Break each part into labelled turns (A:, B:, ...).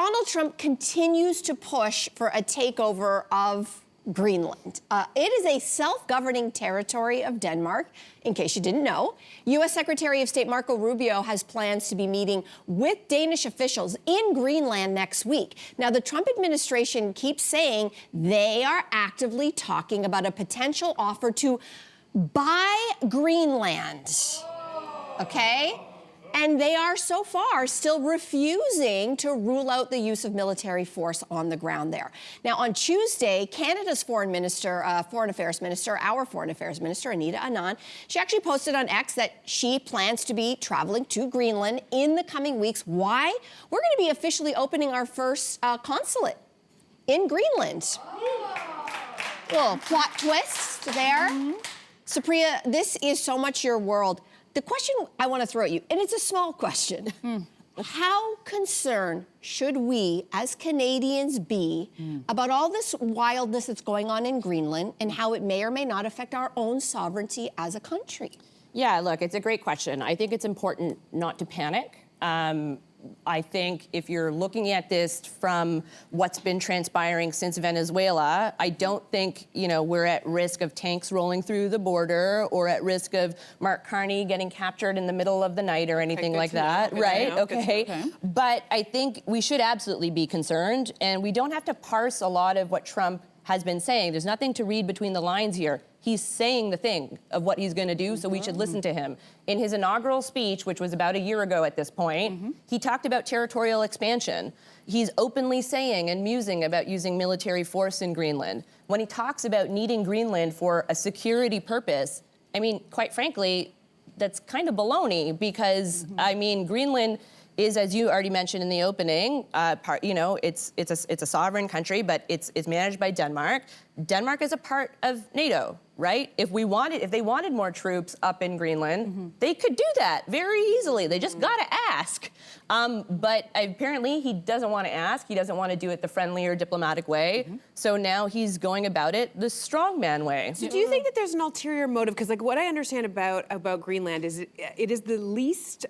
A: Donald Trump continues to push for a takeover of Greenland. It is a self-governing territory of Denmark, in case you didn't know. U.S. Secretary of State Marco Rubio has plans to be meeting with Danish officials in Greenland next week. Now, the Trump administration keeps saying they are actively talking about a potential offer to buy Greenland, okay? And they are so far still refusing to rule out the use of military force on the ground there. Now, on Tuesday, Canada's foreign affairs minister, Anita Anand, she actually posted on X that she plans to be traveling to Greenland in the coming weeks. Why? We're going to be officially opening our first consulate in Greenland. Little plot twist there. Supriya, this is so much your world. The question I want to throw at you, and it's a small question. How concerned should we as Canadians be about all this wildness that's going on in Greenland and how it may or may not affect our own sovereignty as a country?
B: Yeah, look, it's a great question. I think it's important not to panic. I think if you're looking at this from what's been transpiring since Venezuela, I don't think, we're at risk of tanks rolling through the border or at risk of Mark Carney getting captured in the middle of the night or anything like that, right? Okay. But I think we should absolutely be concerned, and we don't have to parse a lot of what Trump has been saying. There's nothing to read between the lines here. He's saying the thing of what he's going to do, so we should listen to him. In his inaugural speech, which was about a year ago at this point, he talked about territorial expansion. He's openly saying and musing about using military force in Greenland. When he talks about needing Greenland for a security purpose, I mean, quite frankly, that's kind of baloney because, Greenland is, as you already mentioned in the opening, it's a sovereign country, but it's managed by Denmark. Denmark is a part of NATO, right? If they wanted more troops up in Greenland, they could do that very easily. They just gotta ask. But apparently he doesn't want to ask. He doesn't want to do it the friendlier, diplomatic way. So now he's going about it the strongman way.
C: So do you think that there's an ulterior motive? Because what I understand about Greenland is it is the least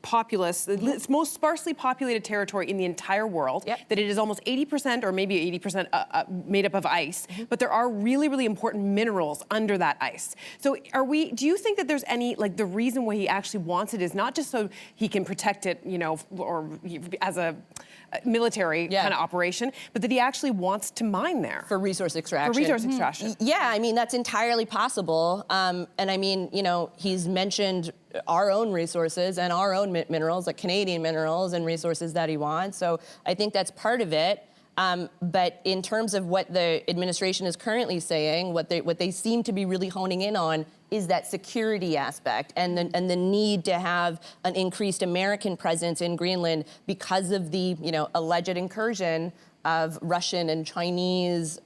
C: populous, the most sparsely populated territory in the entire world. That it is almost 80% or maybe 80% made up of ice. But there are really, really important minerals under that ice. So do you think that there's any, the reason why he actually wants it is not just so he can protect it, or as a military kind of operation, but that he actually wants to mine there.
B: For resource extraction. Yeah, that's entirely possible. And he's mentioned our own resources and our own minerals, like Canadian minerals and resources that he wants. So I think that's part of it. But in terms of what the administration is currently saying, what they seem to be really honing in on is that security aspect and the need to have an increased American presence in Greenland because of the alleged incursion of Russian and Chinese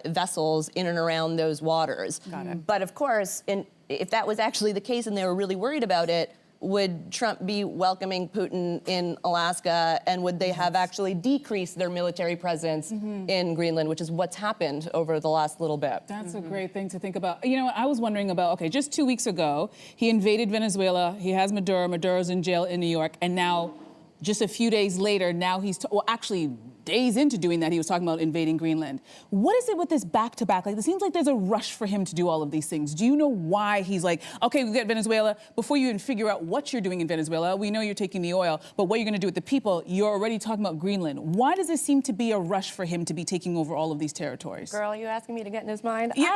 B: vessels in and around those waters. But of course, if that was actually the case and they were really worried about it, would Trump be welcoming Putin in Alaska, and would they have actually decreased their military presence in Greenland, which is what's happened over the last little bit?
D: That's a great thing to think about. I was wondering about, just 2 weeks ago, he invaded Venezuela, he has Maduro's in jail in New York, and now, just a few days later, now he's, actually days into doing that, he was talking about invading Greenland. What is it with this back-to-back? It seems like there's a rush for him to do all of these things. Do you know why he's like, okay, we got Venezuela, before you even figure out what you're doing in Venezuela, we know you're taking the oil, but what you're gonna do with the people, you're already talking about Greenland. Why does there seem to be a rush for him to be taking over all of these territories?
B: Girl, you asking me to get in his mind?
D: Yeah,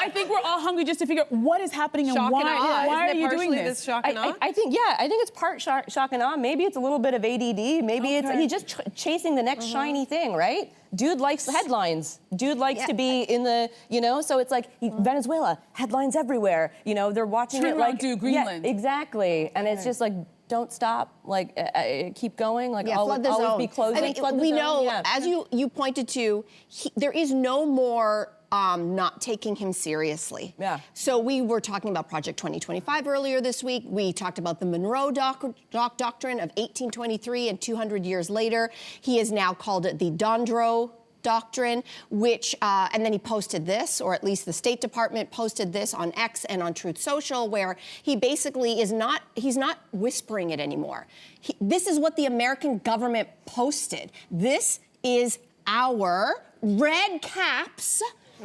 D: I think we're all hungry just to figure out what is happening and why are you doing this?
C: Shock and awe?
B: I think it's part shock and awe. Maybe it's a little bit of ADD. Maybe he's just chasing the next shiny thing, right? Dude likes headlines. Dude likes to be in the, so it's like Venezuela, headlines everywhere. They're watching it like
D: Greenland.
B: Yeah, exactly. And it's just like, don't stop, keep going,
A: flood the zone.
B: always be closing.
A: We know, as you pointed to, there is no more not taking him seriously. So we were talking about Project 2025 earlier this week. We talked about the Monroe Doctrine of 1823 and 200 years later. He has now called it the Dondro doctrine, which, and then he posted this, or at least the State Department posted this on X and on Truth Social, where he basically he's not whispering it anymore. This is what the American government posted. This is our red caps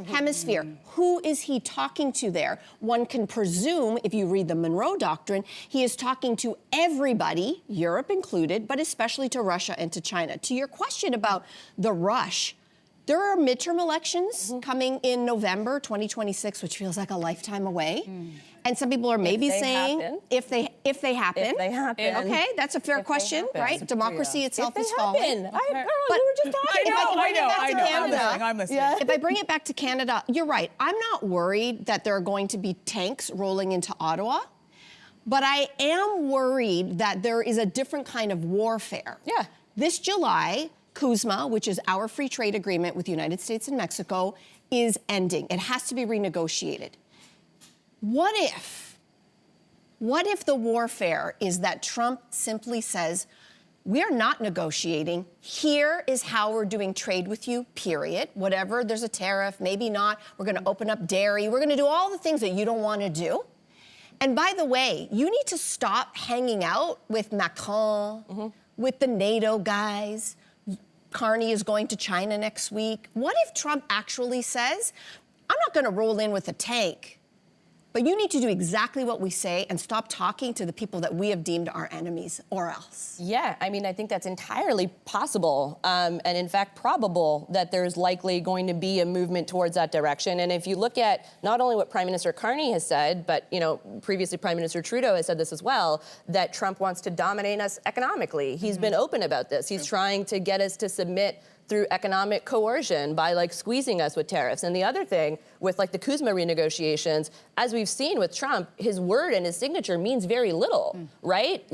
A: hemisphere. Who is he talking to there? One can presume, if you read the Monroe Doctrine, he is talking to everybody, Europe included, but especially to Russia and to China. To your question about the rush, there are midterm elections coming in November 2026, which feels like a lifetime away. And some people are maybe saying if they happen.
B: If they happen.
A: Okay, that's a fair question, right? Democracy itself is falling.
B: I don't know,
A: But
B: we were just talking
D: I'm listening.
A: If I bring it back to Canada, you're right. I'm not worried that there are going to be tanks rolling into Ottawa, but I am worried that there is a different kind of warfare.
B: Yeah.
A: This July, CUSMA, which is our free trade agreement with the United States and Mexico, is ending. It has to be renegotiated. What if the warfare is that Trump simply says, we're not negotiating. Here is how we're doing trade with you, period. Whatever, there's a tariff, maybe not. We're going to open up dairy. We're going to do all the things that you don't want to do. And by the way, you need to stop hanging out with Macron, with the NATO guys. Carney is going to China next week. What if Trump actually says, I'm not going to roll in with a tank, but you need to do exactly what we say and stop talking to the people that we have deemed our enemies, or else?
B: Yeah, I mean, I think that's entirely possible, and in fact probable that there's likely going to be a movement towards that direction. And if you look at not only what Prime Minister Carney has said, but previously Prime Minister Trudeau has said this as well, that Trump wants to dominate us economically. He's been open about this. He's trying to get us to submit through economic coercion by squeezing us with tariffs. And the other thing with the CUSMA renegotiations, as we've seen with Trump, his word and his signature means very little, right?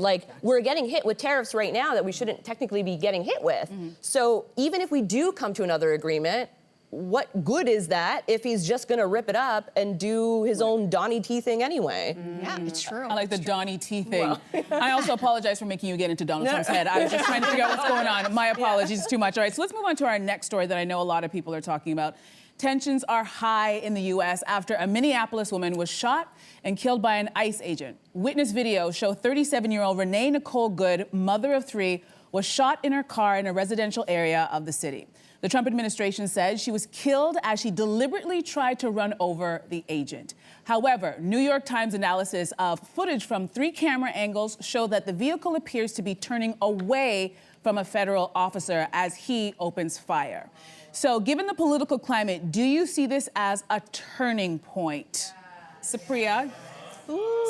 B: We're getting hit with tariffs right now that we shouldn't technically be getting hit with. So even if we do come to another agreement, what good is that if he's just going to rip it up and do his own Donnie T thing anyway?
A: Yeah, it's true.
D: I like the Donnie T thing. Well. I also apologize for making you get into Donald Trump's head. I was just trying to figure out what's going on. My apologies, it's too much. All right, so let's move on to our next story that I know a lot of people are talking about. Tensions are high in the U.S. after a Minneapolis woman was shot and killed by an ICE agent. Witness videos show 37-year-old Renee Nicole Good, mother of 3, was shot in her car in a residential area of the city. The Trump administration said she was killed as she deliberately tried to run over the agent. However, New York Times analysis of footage from 3 camera angles show that the vehicle appears to be turning away from a federal officer as he opens fire. So given the political climate, do you see this as a turning point? Supriya?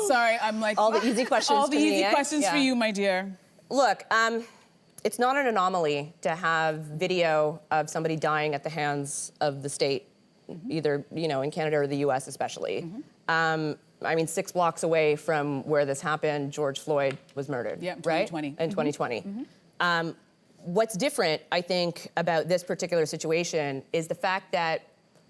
D: Sorry, I'm
B: all the easy questions.
D: All the easy questions for you, my dear.
B: Look, it's not an anomaly to have video of somebody dying at the hands of the state, either in Canada or the U.S. especially. I mean, 6 blocks away from where this happened, George Floyd was murdered.
D: Yeah,
B: right?
D: 2020.
B: In 2020. What's different, I think, about this particular situation is the fact that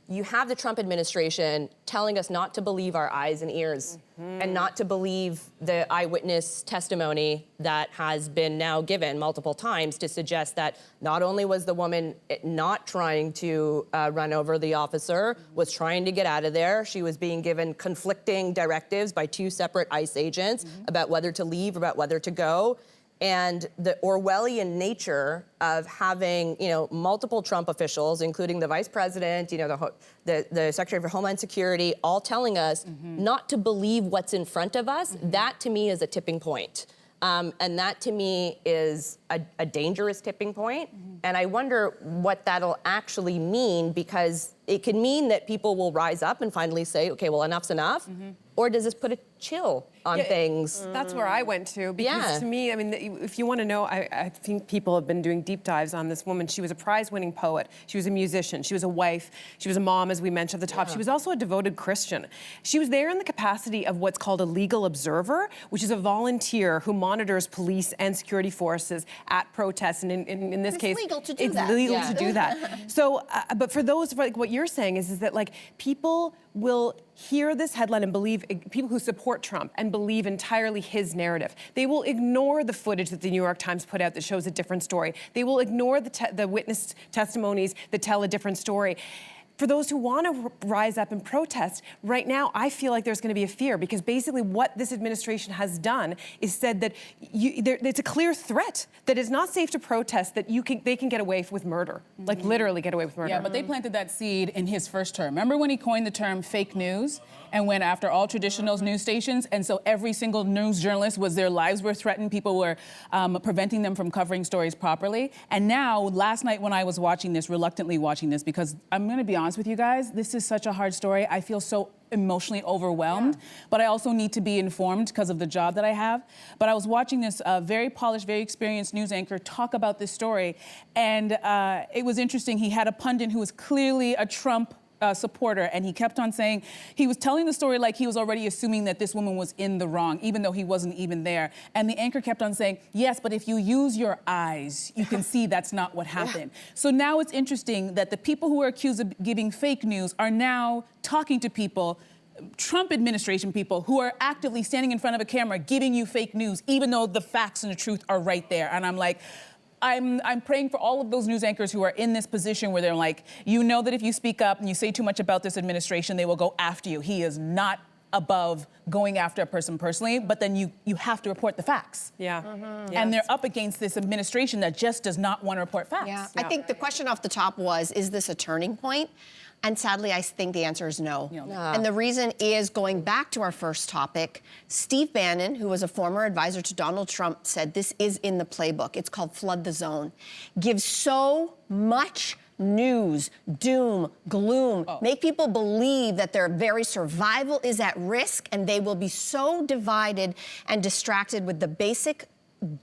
B: you have the Trump administration telling us not to believe our eyes and ears and not to believe the eyewitness testimony that has been now given multiple times to suggest that not only was the woman not trying to run over the officer, was trying to get out of there, she was being given conflicting directives by 2 separate ICE agents about whether to leave, about whether to go. And the Orwellian nature of having, multiple Trump officials, including the vice president, the Secretary for Homeland Security, all telling us not to believe what's in front of us, that to me is a tipping point. And that to me is a dangerous tipping point. And I wonder what that'll actually mean, because it could mean that people will rise up and finally say, okay, well, enough's enough. Or does this put a chill on things?
C: That's where I went to, because to me, I mean, if you want to know, I think people have been doing deep dives on this woman. She was a prize-winning poet. She was a musician. She was a wife. She was a mom, as we mentioned at the top. She was also a devoted Christian. She was there in the capacity of what's called a legal observer, which is a volunteer who monitors police and security forces at protests. And in this case,
A: it's legal to do
C: it's
A: that.
C: legal to do that. So, but for those, what you're saying is that people will hear this headline and believe, people who support Trump and believe entirely his narrative, they will ignore the footage that the New York Times put out that shows a different story. They will ignore the witness testimonies that tell a different story. For those who want to rise up and protest, right now I feel like there's going to be a fear, because basically what this administration has done is said that it's a clear threat that it's not safe to protest, that they can get away with murder, like literally get away with murder.
D: Yeah, but they planted that seed in his first term. Remember when he coined the term fake news and went after all traditional news stations? And so every single news journalist their lives were threatened. People were preventing them from covering stories properly. And now, last night when I was watching this, reluctantly watching this, because I'm going to be honest with you guys, this is such a hard story. I feel so emotionally overwhelmed, but I also need to be informed because of the job that I have. But I was watching this very polished, very experienced news anchor talk about this story, and it was interesting. He had a pundit who was clearly a Trump supporter, and he kept on saying, he was telling the story like he was already assuming that this woman was in the wrong, even though he wasn't even there. And the anchor kept on saying, yes, but if you use your eyes, you can see that's not what happened. So now it's interesting that the people who are accused of giving fake news are now talking to people, Trump administration people, who are actively standing in front of a camera giving you fake news, even though the facts and the truth are right there. And I'm like, I'm praying for all of those news anchors who are in this position where they're like, you know that if you speak up and you say too much about this administration, they will go after you. He is not above going after a person personally, but then you have to report the facts.
C: Yeah.
D: And they're up against this administration that just does not want to report facts.
A: Yeah. I think the question off the top was, is this a turning point? And sadly, I think the answer is no. And the reason is, going back to our first topic, Steve Bannon, who was a former advisor to Donald Trump, said this is in the playbook. It's called Flood the Zone. Gives so much news, doom, gloom, make people believe that their very survival is at risk, and they will be so divided and distracted with the basic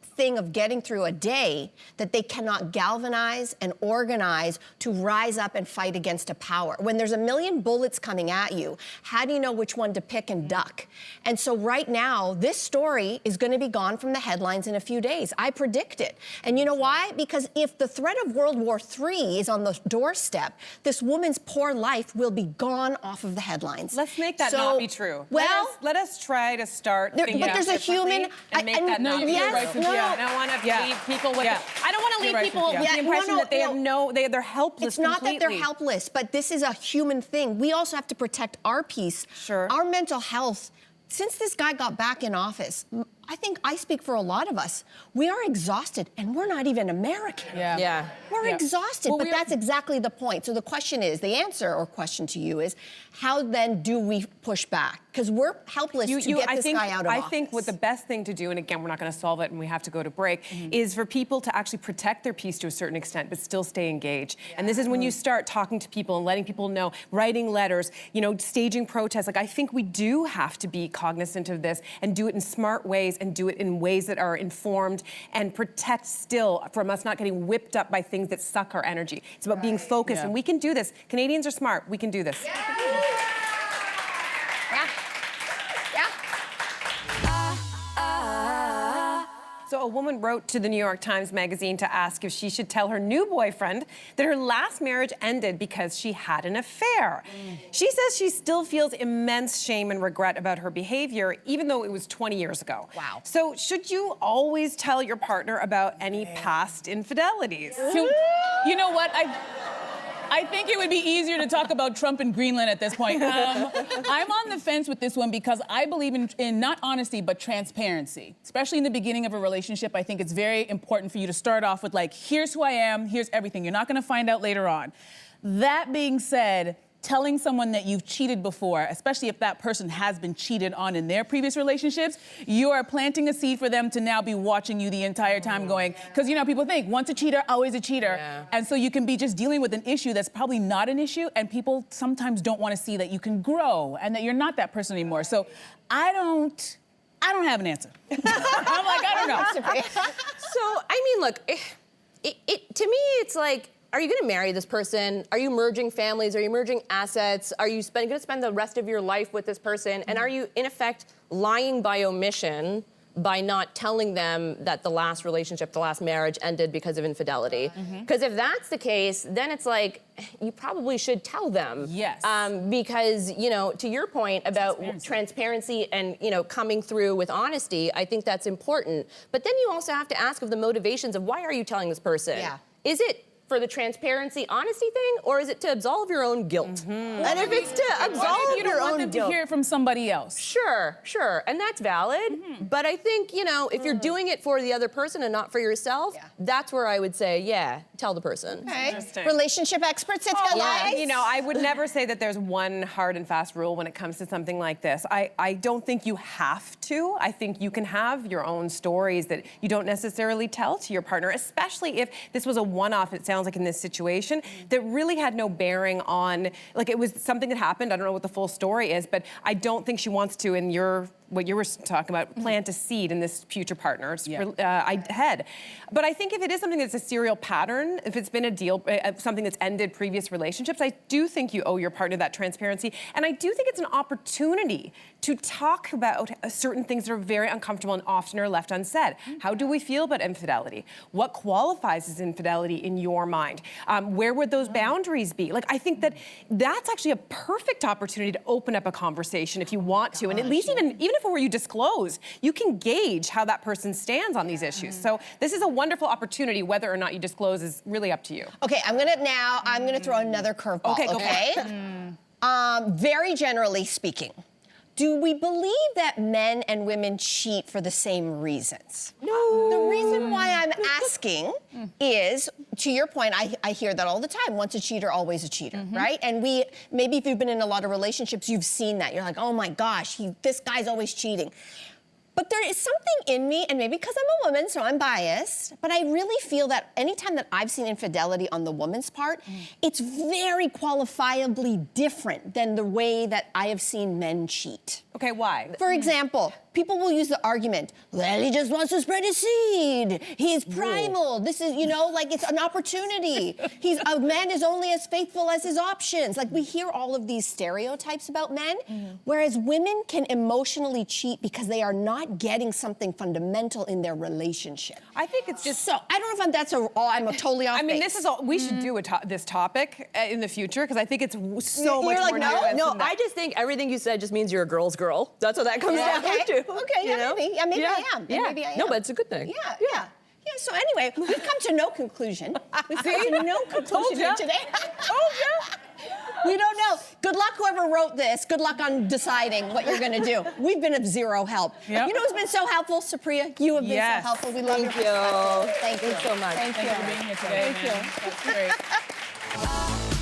A: thing of getting through a day that they cannot galvanize and organize to rise up and fight against a power. When there's a million bullets coming at you, how do you know which one to pick and duck? And so right now, this story is going to be gone from the headlines in a few days. I predict it. And you know why? Because if the threat of World War III is on the doorstep, this woman's poor life will be gone off of the headlines.
C: Let's make that not be true.
A: Well,
C: let us try to start thinking
A: but there's a human
C: and make that not be
A: yes,
C: right.
A: No,
C: I don't want to leave people with. I don't want to leave people with the impression that they have they're helpless.
A: It's not that they're helpless, but this is a human thing. We also have to protect our peace, our mental health. Since this guy got back in office, I think I speak for a lot of us. We are exhausted, and we're not even American. We're exhausted, but that's exactly the point. So the question is, the answer or question to you is, how then do we push back? Because we're helpless to get this guy out of office.
C: I think what the best thing to do, and again, we're not going to solve it and we have to go to break, is for people to actually protect their peace to a certain extent, but still stay engaged. And this is when you start talking to people and letting people know, writing letters, staging protests. Like, I think we do have to be cognizant of this and do it in smart ways, and do it in ways that are informed, and protect still from us not getting whipped up by things that suck our energy. It's about being focused, and we can do this. Canadians are smart. We can do this. So a woman wrote to the New York Times Magazine to ask if she should tell her new boyfriend that her last marriage ended because she had an affair. She says she still feels immense shame and regret about her behavior, even though it was 20 years ago.
A: Wow.
C: So should you always tell your partner about any past infidelities?
D: You know what? I think it would be easier to talk about Trump and Greenland at this point. I'm on the fence with this one because I believe in not honesty, but transparency. Especially in the beginning of a relationship, I think it's very important for you to start off with, like, here's who I am, here's everything. You're not gonna find out later on. That being said, telling someone that you've cheated before, especially if that person has been cheated on in their previous relationships, you are planting a seed for them to now be watching you the entire time going, because people think once a cheater, always a cheater. And so you can be just dealing with an issue that's probably not an issue, and people sometimes don't want to see that you can grow and that you're not that person anymore. So I don't have an answer. I'm like, I don't know.
B: So, I mean, look, to me, it's like, are you going to marry this person? Are you merging families? Are you merging assets? Are you going to spend the rest of your life with this person? And are you, in effect, lying by omission by not telling them that the last relationship, the last marriage ended because of infidelity. Because if that's the case, then it's like, you probably should tell them.
D: Yes.
B: Because, you know, to your point about transparency and, you know, coming through with honesty, I think that's important. But then you also have to ask of the motivations of why are you telling this person?
A: Yeah.
B: Is it for the transparency, honesty thing, or is it to absolve your own guilt? And if it's to absolve
D: You don't
B: your
D: want
B: own
D: them to
B: guilt,
D: hear it from somebody else.
B: sure, and that's valid. But I think, you know, if you're doing it for the other person and not for yourself, that's where I would say, yeah, tell the person.
A: Okay.
C: Interesting.
A: Relationship expert, Cynthia Loyst?
C: You know, I would never say that there's one hard and fast rule when it comes to something like this. I don't think you have to. I think you can have your own stories that you don't necessarily tell to your partner, especially if this was a one-off, it sounds like in this situation, that really had no bearing on, like it was something that happened, I don't know what the full story is, but I don't think she wants to, in what you were talking about, plant a seed in this future partner's head. But I think if it is something that's a serial pattern, if it's been a deal, something that's ended previous relationships, I do think you owe your partner that transparency. And I do think it's an opportunity to talk about certain things that are very uncomfortable and often are left unsaid. How do we feel about infidelity? What qualifies as infidelity in your mind? Where would those boundaries be? Like, I think that that's actually a perfect opportunity to open up a conversation if you want to. And at least even if it were you disclose, you can gauge how that person stands on these issues. So this is a wonderful opportunity. Whether or not you disclose is really up to you.
A: Okay, I'm gonna throw another curveball.
C: Okay, go for it.
A: Very generally speaking, do we believe that men and women cheat for the same reasons?
B: No.
A: The reason why I'm asking is, to your point, I hear that all the time. Once a cheater, always a cheater, right? And maybe if you've been in a lot of relationships, you've seen that. You're like, oh my gosh, this guy's always cheating. But there is something in me, and maybe because I'm a woman, so I'm biased, but I really feel that anytime that I've seen infidelity on the woman's part, it's very qualifiably different than the way that I have seen men cheat.
C: Okay, why?
A: For example, people will use the argument, well, he just wants to spread his seed. He's primal. This is, you know, like it's an opportunity. A man is only as faithful as his options. Like we hear all of these stereotypes about men, whereas women can emotionally cheat because they are not getting something fundamental in their relationship.
C: I think it's just
A: So I don't know if I'm totally off
C: I mean,
A: base.
C: this is all, we should do this topic in the future because I think it's so
A: You're
C: much
A: like,
C: more
A: no?
C: nuanced
B: No,
C: than that.
B: I just think everything you said just means you're a girl's girl. That's what that comes down to.
A: Okay,
B: you know?
A: maybe. Yeah, maybe I am.
B: Yeah.
A: Maybe I am.
B: No, but it's a good thing.
A: Yeah, so anyway, we've come to no conclusion. We've come to no conclusion here today. We don't know. Good luck, whoever wrote this. Good luck on deciding what you're going to do. We've been of zero help.
D: Yep.
A: You know who's been so helpful? Supriya, you have been so helpful. We love your perspective. Thank you
B: so much.
A: Thank you.
D: Thank you for being here today.
A: Thank you.
D: That's great.